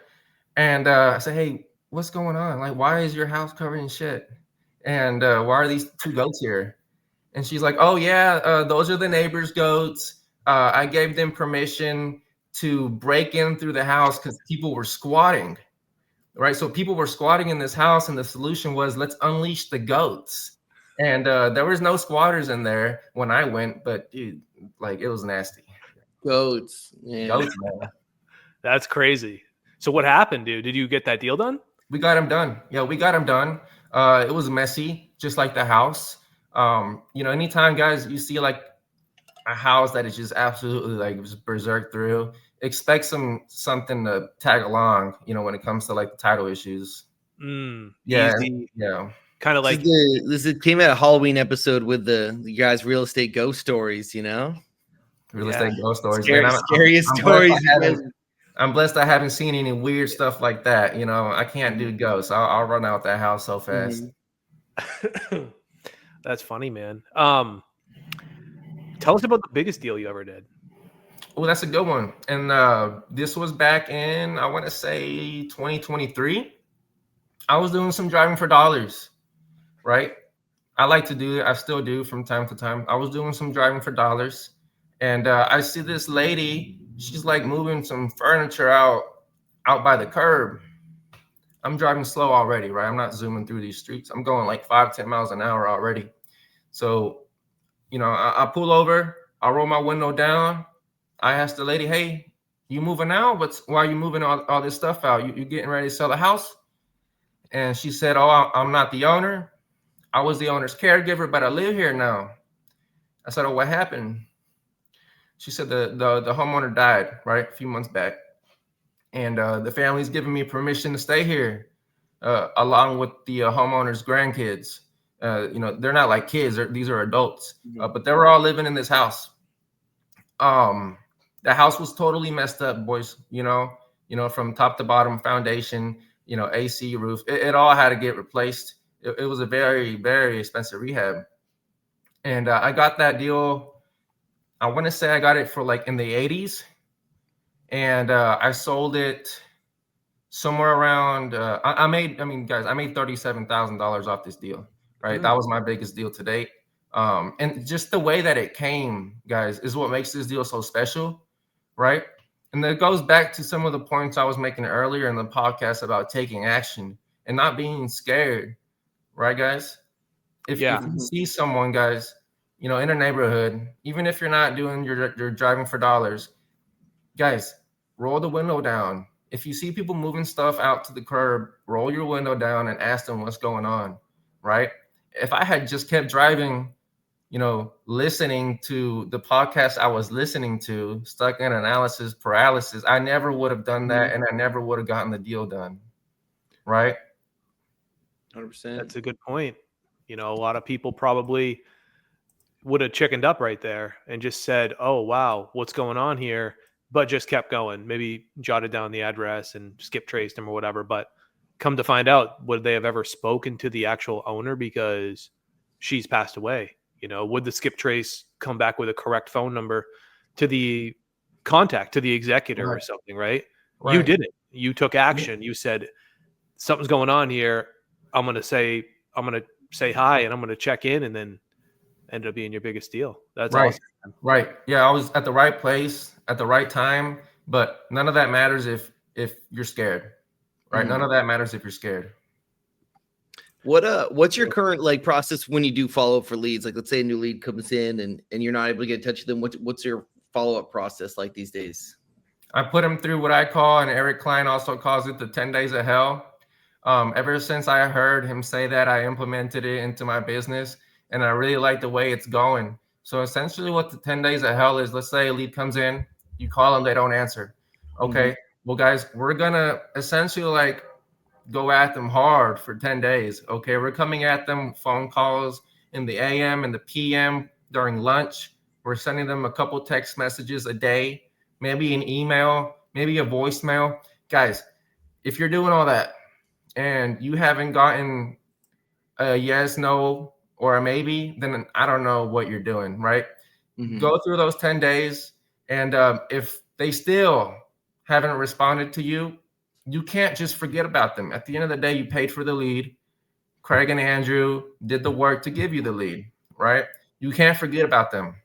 and I say, hey, what's going on? Like, why is your house covered in shit? And why are these 2 goats here? And she's like, oh, yeah, those are the neighbor's goats. I gave them permission to break in through the house because people were squatting, right? So people were squatting in this house, and the solution was, let's unleash the goats. And there was no squatters in there when I went, but dude, like, it was nasty. Goats, man. That's crazy. So what happened, dude? Did you get that deal done? We got him done. Yeah, we got him done. It was messy, just like the house. Anytime, guys, you see like a house that is just absolutely like just berserk through, expect something to tag along, when it comes to like the title issues. Easy. Yeah. Kind of like this came out a Halloween episode with the guys' real estate ghost stories, Real estate ghost stories. Scariest stories. I'm blessed I haven't seen any weird stuff like that. I can't do ghosts. I'll run out that house so fast. That's funny, man. Tell us about the biggest deal you ever did. Oh, that's a good one. And this was back in, I want to say 2023. I was doing some driving for dollars, right? I like to do it. I still do from time to time. I was doing some driving for dollars. And I see this lady, she's like moving some furniture out by the curb. I'm driving slow already, right? I'm not zooming through these streets. I'm going like 5-10 miles an hour already. So, I pull over, I roll my window down. I asked the lady, hey, you moving out? Why are you moving all this stuff out? You getting ready to sell the house? And she said, oh, I'm not the owner. I was the owner's caregiver, but I live here now. I said, oh, what happened? She said the homeowner died, right, a few months back. And the family's giving me permission to stay here along with the homeowner's grandkids. They're not like kids. These are adults, but they were all living in this house. The house was totally messed up, boys, from top to bottom, foundation, AC, roof. It all had to get replaced. It was a very, very expensive rehab. And I got that deal. I want to say I got it for like in the 80s. And I sold it somewhere around, I made $37,000 off this deal, right? That was my biggest deal to date. And just the way that it came, guys, is what makes this deal so special, right? And it goes back to some of the points I was making earlier in the podcast about taking action and not being scared, right, guys? If you see someone, guys, in a neighborhood, even if you're not doing your driving for dollars, guys, roll the window down. If you see people moving stuff out to the curb, roll your window down and ask them what's going on, right? If I had just kept driving, listening to the podcast I was listening to, stuck in analysis paralysis, I never would have done that, and I never would have gotten the deal done, right? 100%. That's a good point. A lot of people probably would have chickened up right there and just said, oh, wow, what's going on here? But just kept going, maybe jotted down the address and skip traced them or whatever. But come to find out, would they have ever spoken to the actual owner because she's passed away? Would the skip trace come back with a correct phone number to the contact, to the executor or something, right? You did it. You took action. You said, something's going on here. I'm going to say hi and I'm going to check in, and then ended up being your biggest deal. That's right. Awesome. Right. Yeah, I was at the right place at the right time, but none of that matters if you're scared, right? None of that matters if you're scared. What's your current like process when you do follow up for leads? Like, let's say a new lead comes in and you're not able to get in touch with them. What's your follow up process like these days? I put them through what I call, and Eric Klein also calls it, the 10 days of hell. Ever since I heard him say that, I implemented it into my business, and I really like the way it's going. So essentially what the 10 days of hell is, let's say a lead comes in, you call them, they don't answer. Okay, well, guys, we're going to essentially like go at them hard for 10 days. Okay, we're coming at them phone calls in the AM and the PM during lunch. We're sending them a couple text messages a day, maybe an email, maybe a voicemail. Guys, if you're doing all that and you haven't gotten a yes, no, or a maybe, then I don't know what you're doing, right? Go through those 10 days. And if they still haven't responded to you, you can't just forget about them. At the end of the day, you paid for the lead. Craig and Andrew did the work to give you the lead, right? You can't forget about them.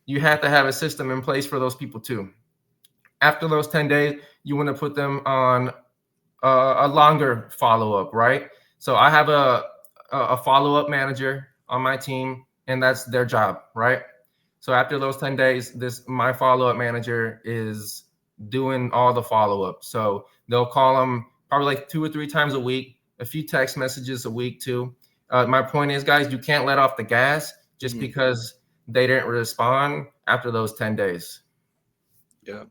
You have to have a system in place for those people too. After those 10 days, you want to put them on a longer follow-up, right? So I have a follow-up manager on my team, and that's their job, right? So after those 10 days, my follow-up manager is doing all the follow-up. So they'll call them probably like 2 or 3 times a week, a few text messages a week too. My point is, guys, you can't let off the gas just because they didn't respond after those 10 days. Yeah.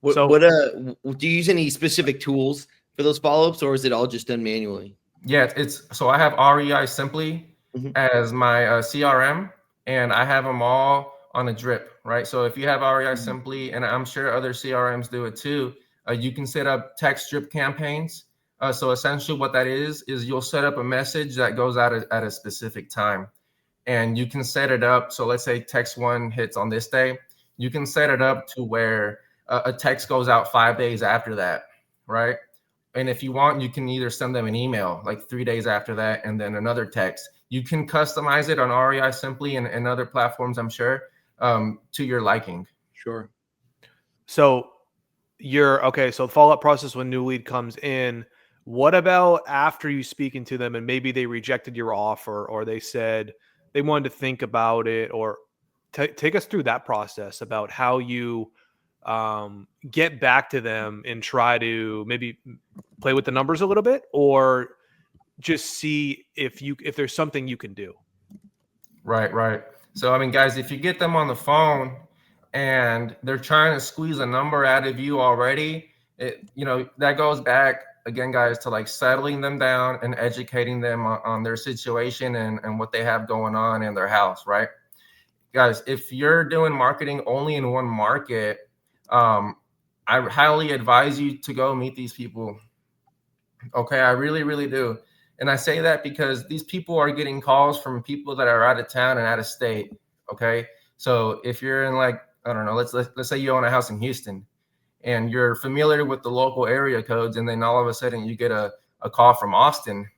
Do you use any specific tools for those follow-ups, or is it all just done manually? Yeah, so I have REI Simply as my CRM, and I have them all on a drip, right? So if you have REI Simply, and I'm sure other CRMs do it too, you can set up text drip campaigns. So essentially what that is you'll set up a message that goes out at a specific time, and you can set it up. So let's say text 1 hits on this day. You can set it up to where a text goes out 5 days after that, right? And if you want, you can either send them an email like 3 days after that, and then another text. You can customize it on REI Simply and other platforms, I'm sure, to your liking. Sure. So so the follow-up process when new lead comes in, what about after you speaking to them and maybe they rejected your offer, or they said they wanted to think about it, or take us through that process about how you get back to them and try to maybe play with the numbers a little bit, or just see if there's something you can do. Right. So, I mean, guys, if you get them on the phone and they're trying to squeeze a number out of you already, that goes back again, guys, to like settling them down and educating them on their situation and what they have going on in their house, right? Guys, if you're doing marketing only in one market, I highly advise you to go meet these people. Okay, I really, really do. And I say that because these people are getting calls from people that are out of town and out of state. Okay, so if you're in like, I don't know, let's say you own a house in Houston and you're familiar with the local area codes, and then all of a sudden you get a call from Austin,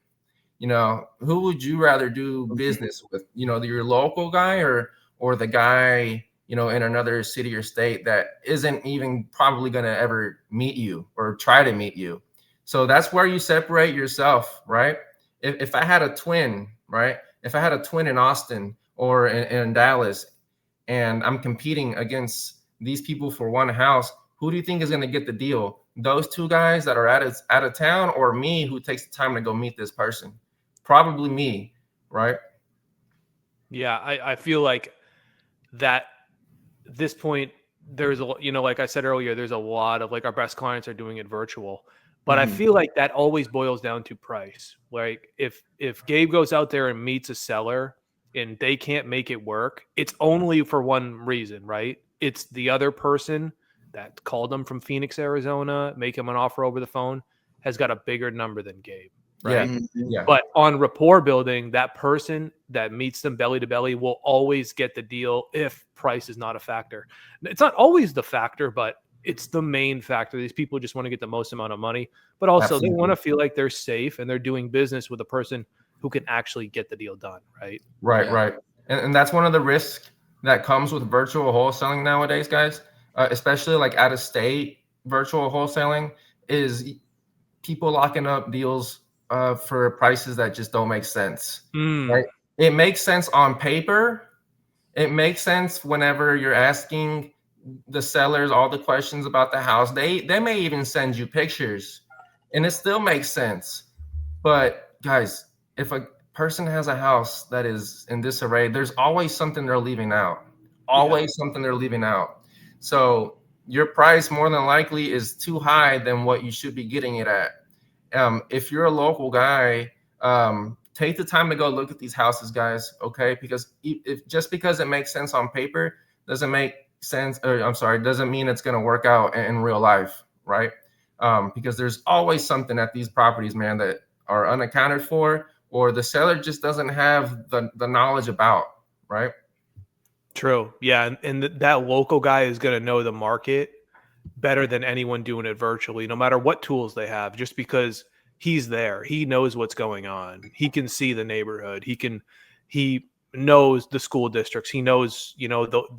who would you rather do business with? Your local guy or the guy, in another city or state that isn't even probably going to ever meet you or try to meet you. So that's where you separate yourself, right? If I had a twin, right? If I had a twin in Austin or in Dallas, and I'm competing against these people for one house, who do you think is going to get the deal? Those two guys that are out of town, or me who takes the time to go meet this person? Probably me, right? Yeah, I feel like that this point, there's like I said earlier, there's a lot of like our best clients are doing it virtual. But I feel like that always boils down to price. Like if Gabe goes out there and meets a seller and they can't make it work, it's only for one reason, right? It's the other person that called them from Phoenix, Arizona, make him an offer over the phone, has got a bigger number than Gabe, right? Yeah. But on rapport building, that person that meets them belly to belly will always get the deal if price is not a factor. It's not always the factor, but it's the main factor. These people just want to get the most amount of money, but also They want to feel like they're safe and they're doing business with a person who can actually get the deal done, right? Right. And that's one of the risks that comes with virtual wholesaling nowadays, guys, especially like out of state virtual wholesaling, is people locking up deals for prices that just don't make sense. Mm. Right? It makes sense on paper. It makes sense whenever you're asking the sellers all the questions about the house. They may even send you pictures, and it still makes sense. But guys, if a person has a house that is in disarray, there's always something they're leaving out. Always something they're leaving out. So your price more than likely is too high than what you should be getting it at. If you're a local guy, take the time to go look at these houses, guys. Okay, because if just because it makes sense on paper doesn't make sense, or I'm sorry, doesn't mean it's going to work out in real life, right? Because there's always something at these properties, man, that are unaccounted for, or the seller just doesn't have the knowledge about, right? True. Yeah. And that local guy is going to know the market better than anyone doing it virtually, no matter what tools they have, just because he's there. He knows what's going on. He can see the neighborhood. He knows the school districts. He knows,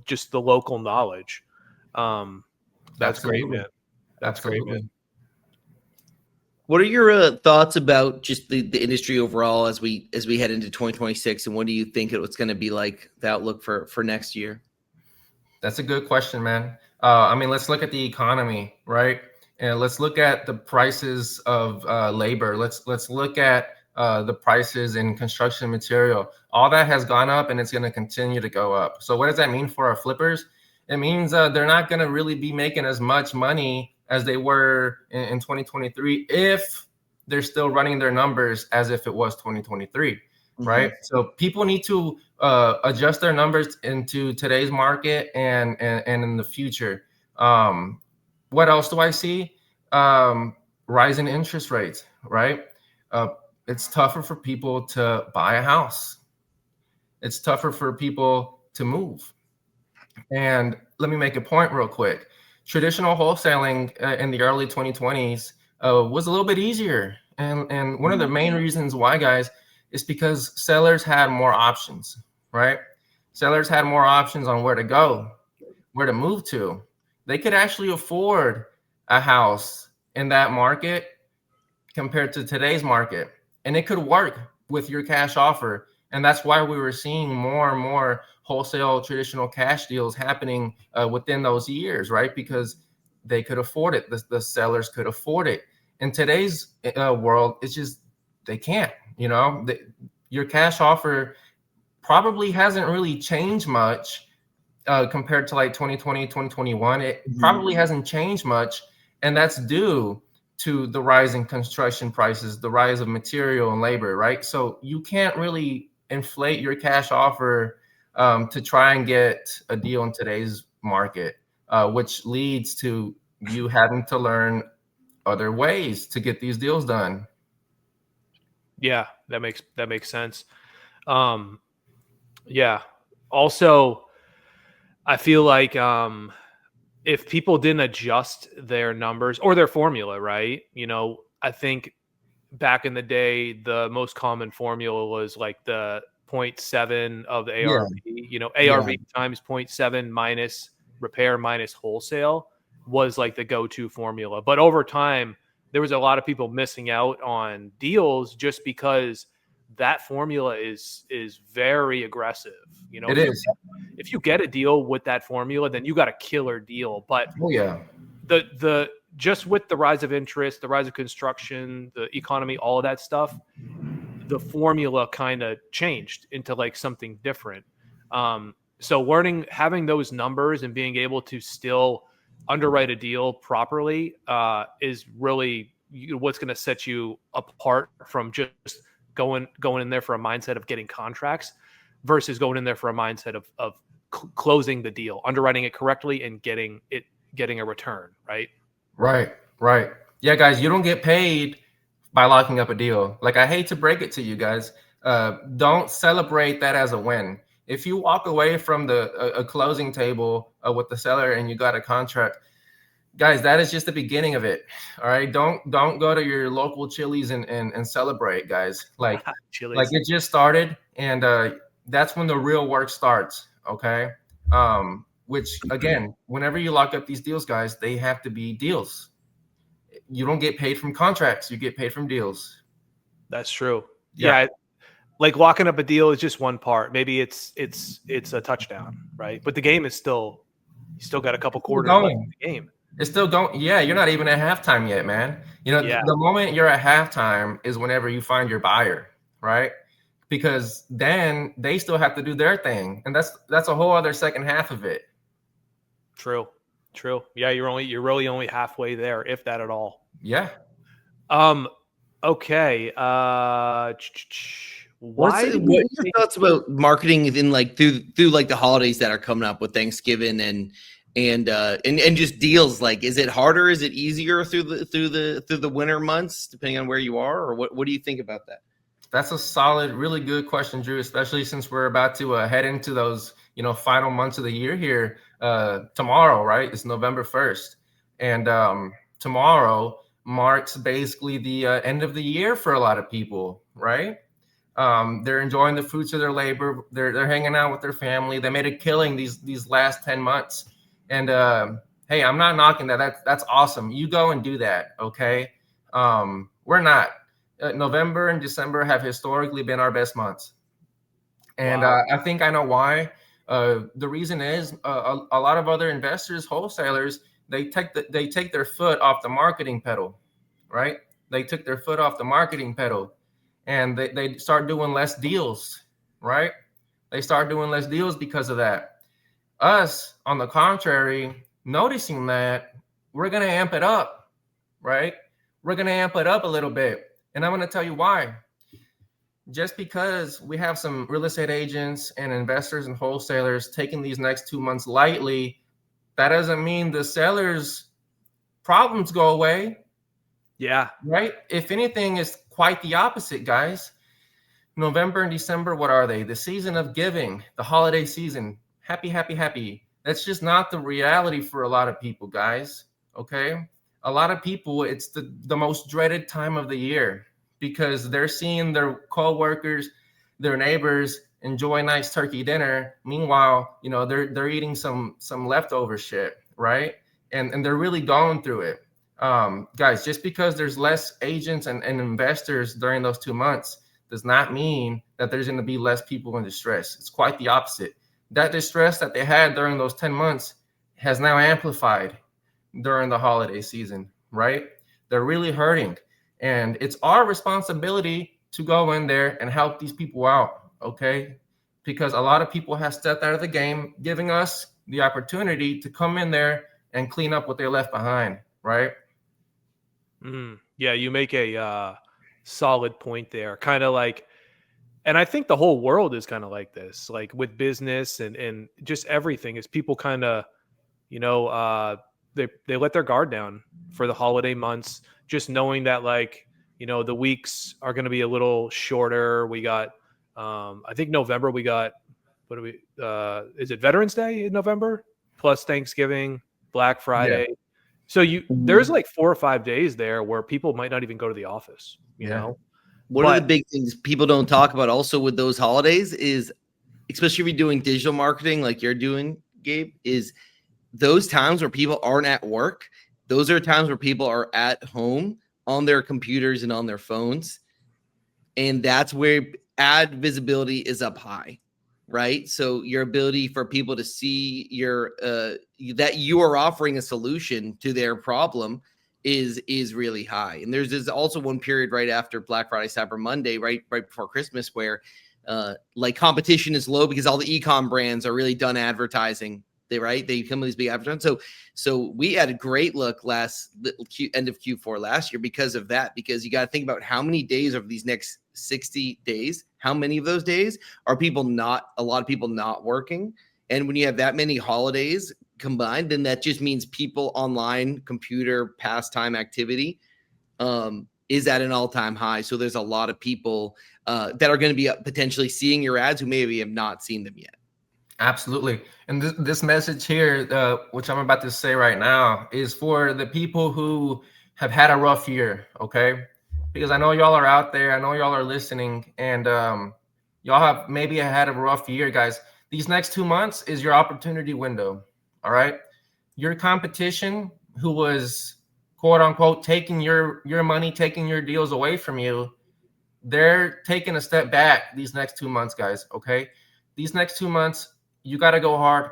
just the local knowledge. That's great, man. That's great, man. What are your thoughts about just the industry overall as we head into 2026, and what do you think it's going to be like, the outlook for next year? That's a good question, man. Let's look at the economy, right? And let's look at the prices of labor. Let's look at the prices in construction material. All that has gone up, and it's going to continue to go up. So what does that mean for our flippers? It means they're not going to really be making as much money as they were in 2023 if they're still running their numbers as if it was 2023, right? So people need to adjust their numbers into today's market and in the future. What else do I see? Rising interest rates, right? It's tougher for people to buy a house. It's tougher for people to move. And let me make a point real quick. Traditional wholesaling in the early 2020s was a little bit easier. And one of the main reasons why, guys, is because sellers had more options, right? Sellers had more options on where to go, where to move to. They could actually afford a house in that market compared to today's market. And it could work with your cash offer. And that's why we were seeing more and more wholesale traditional cash deals happening within those years, right? Because they could afford it. The sellers could afford it. In today's world, it's just, they can't, your cash offer probably hasn't really changed much compared to like 2020, 2021. It probably hasn't changed much. And that's due to the rise in construction prices, the rise of material and labor, right? So you can't really inflate your cash offer to try and get a deal in today's market, which leads to you having to learn other ways to get these deals done. Yeah, that makes sense. Yeah. Also, I feel like if people didn't adjust their numbers or their formula, right? I think back in the day, the most common formula was like the 0.7 of the ARV, ARV times 0.7 minus repair minus wholesale was like the go-to formula. But over time, there was a lot of people missing out on deals just because that formula is very aggressive. It is. If you get a deal with that formula, then you got a killer deal. But the just with the rise of interest, the rise of construction, the economy, all of that stuff, the formula kind of changed into like something different. So having those numbers and being able to still underwrite a deal properly is really what's going to set you apart from just going in there for a mindset of getting contracts versus going in there for a mindset of closing the deal, underwriting it correctly, and getting a return, right? Right. Yeah, guys, you don't get paid by locking up a deal. Like, I hate to break it to you guys. Don't celebrate that as a win. If you walk away from a closing table with the seller and you got a contract, guys, that is just the beginning of it. All right. Don't go to your local Chili's and celebrate, guys. Like it just started, and that's when the real work starts. Okay. Which again, whenever you lock up these deals, guys, they have to be deals. you don't get paid from contracts, you get paid from deals. That's true. Yeah. Yeah. Like locking up a deal is just one part. Maybe it's a touchdown, right? But the game is still, you still got a couple quarters left in the game. It's still going. Yeah, you're not even at halftime yet, man. You know, Yeah. the moment you're at halftime is whenever you find your buyer, right? Because then they still have to do their thing, and that's a whole other second half of it. True. Yeah, you're really only halfway there, if that at all. Yeah. Okay. What are your thoughts about marketing in like through like the holidays that are coming up with Thanksgiving and just deals? Like, is it harder? Is it easier through the winter months, depending on where you are, or what do you think about that? That's a solid, really good question, Drew, especially since we're about to head into those, final months of the year here. Tomorrow, right? It's November 1st. And tomorrow marks basically the end of the year for a lot of people, right? They're enjoying the fruits of their labor. They're hanging out with their family. They made a killing these last 10 months. And hey, I'm not knocking that. That's awesome. You go and do that, okay? We're not. November and December have historically been our best months. And Wow. I think I know why. The reason is a lot of other investors, wholesalers, they take their foot off the marketing pedal, right? They took their foot off the marketing pedal, and they start doing less deals, right? They start doing less deals because of that. Us, on the contrary, noticing that, we're going to amp it up, right? We're going to amp it up a little bit. And I'm going to tell you why. Just because we have some real estate agents and investors and wholesalers taking these next 2 months lightly, that doesn't mean the sellers' problems go away. Yeah. Right? If anything, it's quite the opposite, guys. November and December, what are they? The season of giving, the holiday season. Happy, happy, happy. That's just not the reality for a lot of people, guys. Okay? A lot of people, it's the most dreaded time of the year because they're seeing their coworkers, their neighbors enjoy a nice turkey dinner. Meanwhile, they're eating some leftover shit, right? And they're really going through it. Guys, just because there's less agents and investors during those 2 months does not mean that there's going to be less people in distress. It's quite the opposite. That distress that they had during those 10 months has now amplified during the holiday season, right? They're really hurting. And it's our responsibility to go in there and help these people out, okay? Because a lot of people have stepped out of the game, giving us the opportunity to come in there and clean up what they left behind, right? Yeah, you make a solid point there. Kind of like, and I think the whole world is kind of like this, like with business and just everything is people kind of, they let their guard down for the holiday months, just knowing that like, the weeks are going to be a little shorter. We got, I think November we got, what do we, is it Veterans Day in November plus Thanksgiving, Black Friday. Yeah. So there's like 4 or 5 days there where people might not even go to the office, you know? One of the big things people don't talk about also with those holidays is, especially if you're doing digital marketing like you're doing, Gabe, is those times where people aren't at work. Those are times where people are at home on their computers and on their phones. And that's where ad visibility is up high, right? So your ability for people to see your that you are offering a solution to their problem is really high. And there's also one period right after Black Friday, Cyber Monday, right before Christmas, where like competition is low because all the e-com brands are really done advertising. They come with these big advertisements. So we had a great look end of Q4 last year because of that, because you got to think about how many days over these next 60 days, how many of those days are a lot of people not working. And when you have that many holidays combined, then that just means people online, computer, pastime activity is at an all-time high. So there's a lot of people that are going to be potentially seeing your ads who maybe have not seen them yet. Absolutely. And this message here, which I'm about to say right now, is for the people who have had a rough year, okay? Because I know y'all are out there. I know y'all are listening, and y'all have maybe had a rough year, guys. These next 2 months is your opportunity window, all right? Your competition who was quote unquote taking your money, taking your deals away from you, they're taking a step back these next 2 months, guys. Okay, these next 2 months, you got to go hard,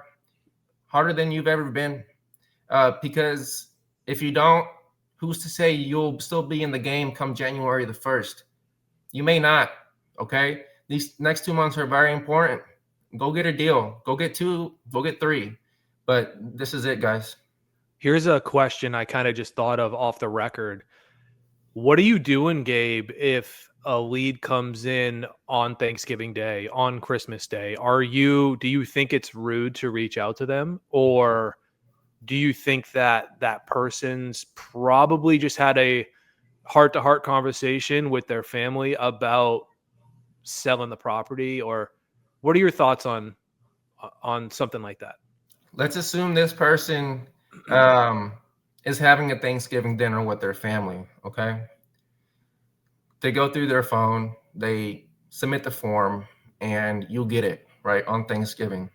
harder than you've ever been, because if you don't, who's to say you'll still be in the game come January the 1st? You may not. Okay, these next 2 months are very important. Go get a deal. Go get 2. Go get 3. But this is it, guys. Here's a question I kind of just thought of off the record. What are you doing, Gabe, if a lead comes in on Thanksgiving Day, on Christmas Day? Do you think it's rude to reach out to them? Or do you think that that person's probably just had a heart-to-heart conversation with their family about selling the property? Or what are your thoughts on something like that? Let's assume this person is having a Thanksgiving dinner with their family. Okay, they go through their phone, they submit the form, and you'll get it right on Thanksgiving.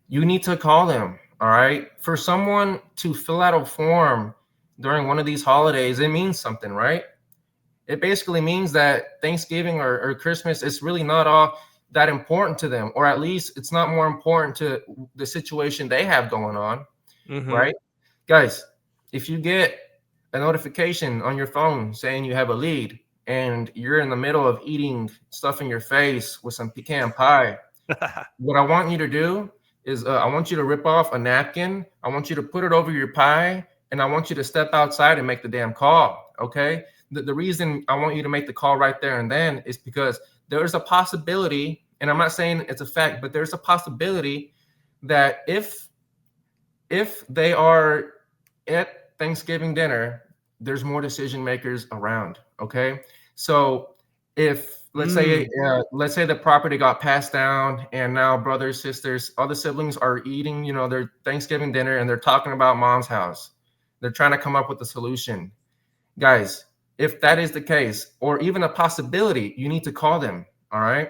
You need to call them. All right, for someone to fill out a form during one of these holidays, it means something, right? It basically means that Thanksgiving or Christmas is really not all that important to them, or at least it's not more important to the situation they have going on, right? Guys, if you get a notification on your phone saying you have a lead and you're in the middle of eating stuff in your face with some pecan pie, what I want you to do is I want you to rip off a napkin. I want you to put it over your pie, and I want you to step outside and make the damn call, okay? The reason I want you to make the call right there and then is because there's a possibility, and I'm not saying it's a fact, but there's a possibility that if they are at Thanksgiving dinner, there's more decision makers around, okay? So if let's say the property got passed down and now brothers, sisters, all the siblings are eating, their Thanksgiving dinner and they're talking about mom's house. They're trying to come up with a solution. Guys, if that is the case, or even a possibility, you need to call them, all right?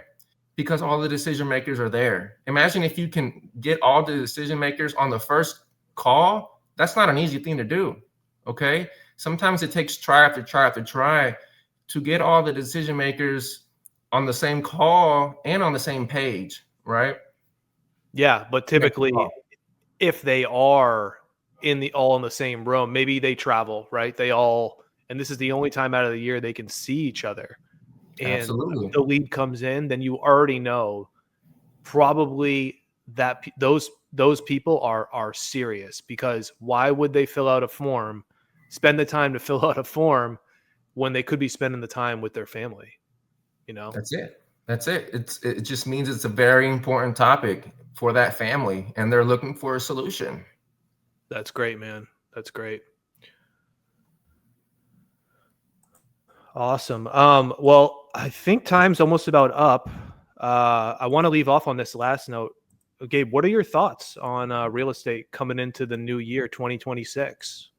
Because all the decision makers are there. Imagine if you can get all the decision makers on the first call. That's not an easy thing to do, okay? Sometimes it takes try after try after try to get all the decision makers on the same call and on the same page, right? Yeah, but typically if they are all in the same room, maybe they travel, right? And this is the only time out of the year they can see each other. And Absolutely. the lead comes in, then you already know probably that those people are serious, because why would they spend the time to fill out a form when they could be spending the time with their family? That's it. It just means it's a very important topic for that family and they're looking for a solution. That's great, man. That's great. Awesome. Well, I think time's almost about up. I want to leave off on this last note. Gabe, what are your thoughts on real estate coming into the new year, 2026?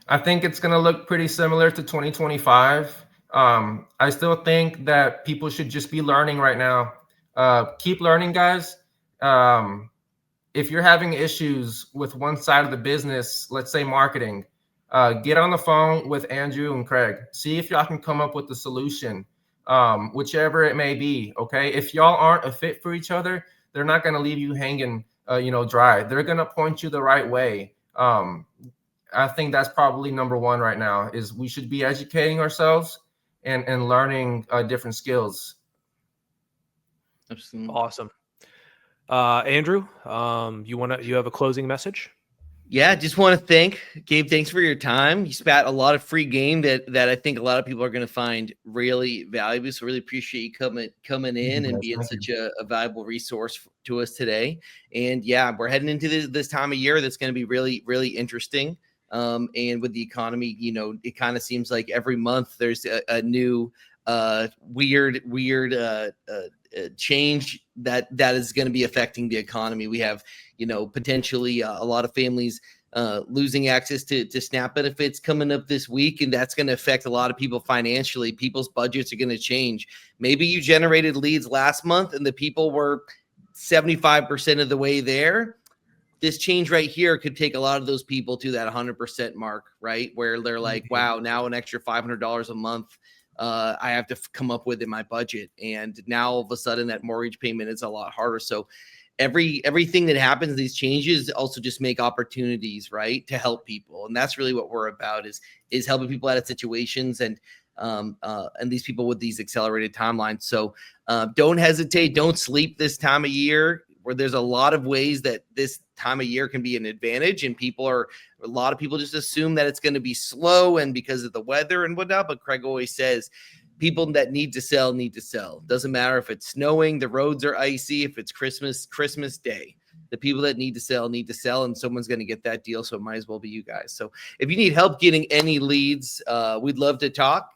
I think it's going to look pretty similar to 2025. I still think that people should just be learning right now. Keep learning, guys. If you're having issues with one side of the business, let's say marketing, get on the phone with Andrew and Craig. See if y'all can come up with a solution, whichever it may be. Okay, if y'all aren't a fit for each other, they're not going to leave you hanging, dry. They're going to point you the right way. I think that's probably number one right now. Is we should be educating ourselves and learning different skills. Absolutely. Awesome. Andrew, you have a closing message? Yeah, just want to thank Gabe. Thanks for your time. You spat a lot of free game that I think a lot of people are going to find really valuable. So really appreciate you coming in and being such a valuable resource to us today. And yeah, we're heading into this time of year that's going to be really, really interesting. And with the economy, it kind of seems like every month there's a new weird change that is going to be affecting the economy. We have, potentially a lot of families losing access to SNAP benefits coming up this week, and that's going to affect a lot of people financially. People's budgets are going to change. Maybe you generated leads last month and the people were 75% of the way there. this change right here could take a lot of those people to that 100% mark, right? Where they're like, wow, now an extra $500 a month I have to come up with in my budget. And now all of a sudden that mortgage payment is a lot harder. So everything that happens, these changes also just make opportunities, right, to help people. And that's really what we're about is helping people out of situations and these people with these accelerated timelines. So don't hesitate. Don't sleep this time of year, where there's a lot of ways that this time of year can be an advantage. And a lot of people just assume that it's going to be slow and because of the weather and whatnot. But Craig always says, people that need to sell need to sell. Doesn't matter if it's snowing, the roads are icy, if it's Christmas Day. The people that need to sell, and someone's going to get that deal. So it might as well be you guys. So if you need help getting any leads, we'd love to talk.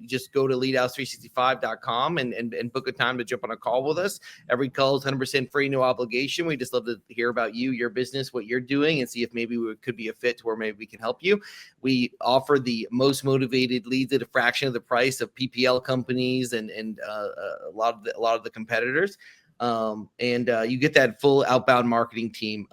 Just go to leadhouse365.com and book a time to jump on a call with us. Every call is 100% free, no obligation. We just love to hear about you, your business, what you're doing, and see if maybe we could be a fit to where maybe we can help you. We offer the most motivated leads at a fraction of the price of PPL companies and a lot of the competitors. You get that full outbound marketing team,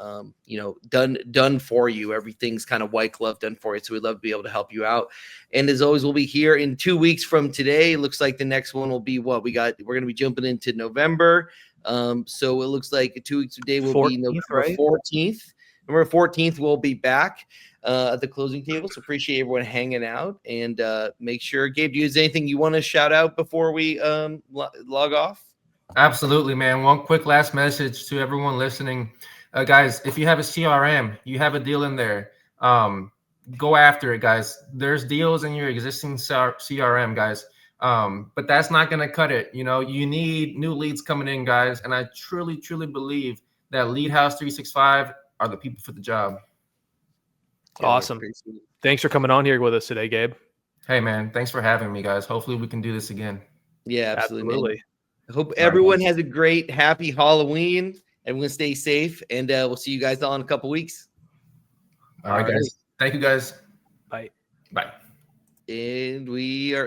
done for you. Everything's kind of white glove done for you. So we'd love to be able to help you out. And as always, we'll be here in 2 weeks from today. It looks like the next one will be we're going to be jumping into November. So it looks like 2 weeks today will be November 14th. November 14th, we'll be back at the closing table. So appreciate everyone hanging out, and make sure, Gabe, do you have anything you want to shout out before we log off? Absolutely, man. One quick last message to everyone listening. Guys, if you have a CRM, you have a deal in there, go after it, guys. There's deals in your existing CRM, guys. But that's not going to cut it. You need new leads coming in, guys. And I truly, truly believe that Lead House 365 are the people for the job. Awesome. Thanks for coming on here with us today, Gabe. Hey, man. Thanks for having me, guys. Hopefully we can do this again. Yeah, absolutely. I hope everyone has a great, happy Halloween. Everyone stay safe, and we'll see you guys all in a couple weeks. All right, guys. Thank you, guys. Bye. Bye. And we are